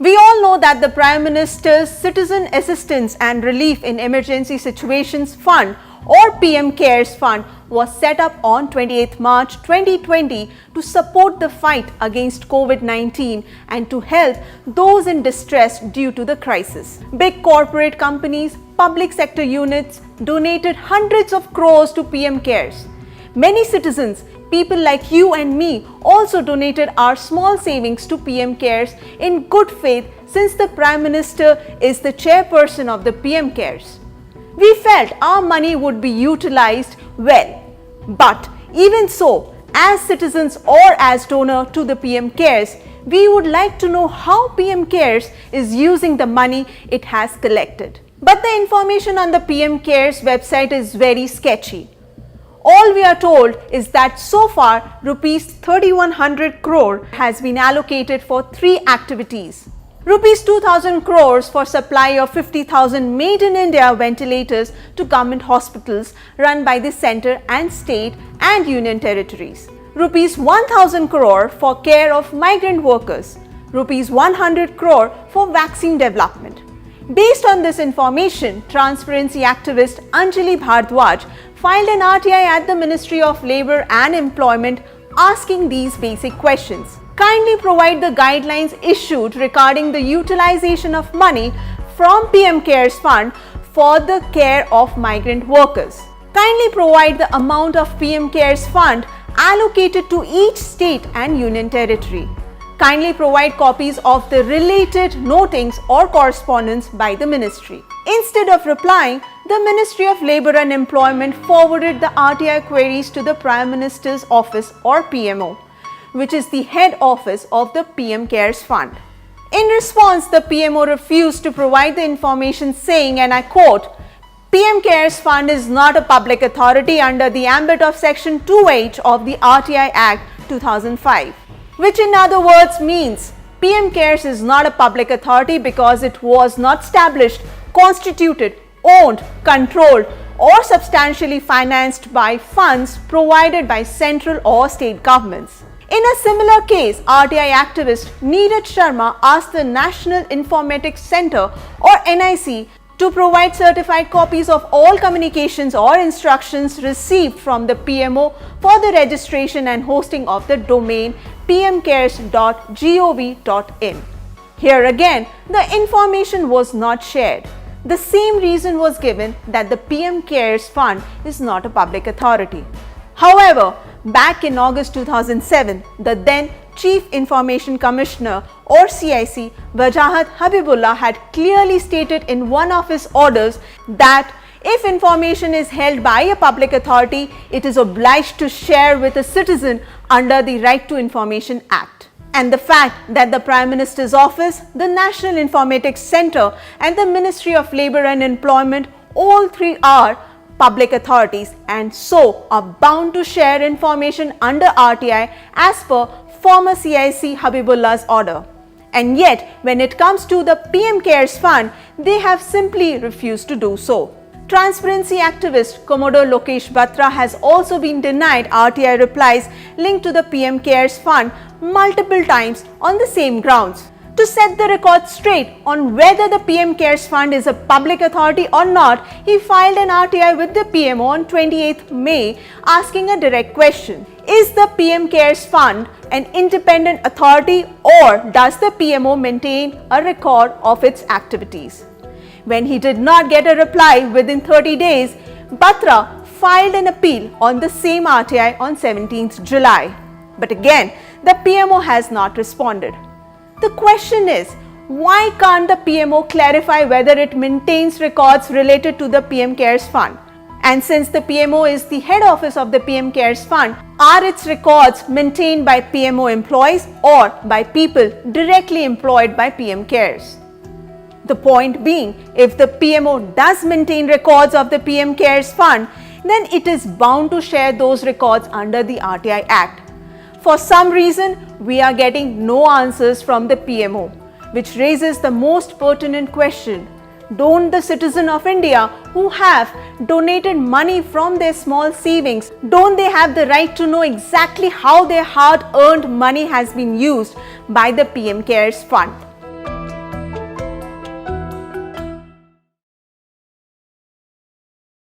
We all know that the Prime Minister's Citizen Assistance and Relief in Emergency Situations Fund or PM CARES Fund was set up on 28th March 2020 to support the fight against COVID-19 and to help those in distress due to the crisis. Big corporate companies, public sector units donated hundreds of crores to PM CARES. Many citizens, people like you and me, also donated our small savings to PM CARES in good faith since the Prime Minister is the chairperson of the PM CARES. We felt our money would be utilized well. But even so, as citizens or as donor to the PM CARES, we would like to know how PM CARES is using the money it has collected. But the information on the PM CARES website is very sketchy. All we are told is that so far rupees 3100 crore has been allocated for 3 activities. Rupees 2000 crores for supply of 50,000 made in India ventilators to government hospitals run by the centre and state and union territories. Rupees 1000 crore for care of migrant workers. Rupees 100 crore for vaccine development. Based on this information, transparency activist Anjali Bhardwaj filed an RTI at the Ministry of Labour and Employment asking these basic questions. Kindly provide the guidelines issued regarding the utilization of money from PM CARES Fund for the care of migrant workers. Kindly provide the amount of PM CARES Fund allocated to each state and union territory. Kindly provide copies of the related notings or correspondence by the ministry. Instead of replying, the Ministry of Labour and Employment forwarded the RTI queries to the Prime Minister's Office or PMO, which is the head office of the PM CARES Fund. In response, the PMO refused to provide the information saying, and I quote, PM CARES Fund is not a public authority under the ambit of Section 2H of the RTI Act 2005. Which in other words means PM CARES is not a public authority because it was not established, constituted, owned, controlled or substantially financed by funds provided by central or state governments. In a similar case, RTI activist Neeraj Sharma asked the National Informatics Centre or NIC to provide certified copies of all communications or instructions received from the PMO for the registration and hosting of the domain pmcares.gov.in. Here again, the information was not shared. The same reason was given that the PM CARES Fund is not a public authority. However, back in August 2007, the then Chief Information Commissioner or CIC, Wajahat Habibullah had clearly stated in one of his orders that if information is held by a public authority, it is obliged to share with a citizen under the Right to Information Act. And the fact that the Prime Minister's Office, the National Informatics Centre and the Ministry of Labour and Employment, all three are public authorities and so are bound to share information under RTI as per former CIC Habibullah's order. And yet, when it comes to the PM CARES Fund, they have simply refused to do so. Transparency activist Commodore Lokesh Batra has also been denied RTI replies linked to the PM CARES Fund multiple times on the same grounds. To set the record straight on whether the PM CARES Fund is a public authority or not, he filed an RTI with the PMO on 28th May asking a direct question. Is the PM CARES Fund an independent authority or does the PMO maintain a record of its activities? When he did not get a reply within 30 days, Batra filed an appeal on the same RTI on 17th July. But again, the PMO has not responded. The question is, why can't the PMO clarify whether it maintains records related to the PM CARES Fund? And since the PMO is the head office of the PM CARES Fund, are its records maintained by PMO employees or by people directly employed by PM CARES? The point being, if the PMO does maintain records of the PM CARES Fund, then it is bound to share those records under the RTI Act. For some reason, we are getting no answers from the PMO, which raises the most pertinent question. Don't the citizens of India who have donated money from their small savings, don't they have the right to know exactly how their hard-earned money has been used by the PM CARES Fund?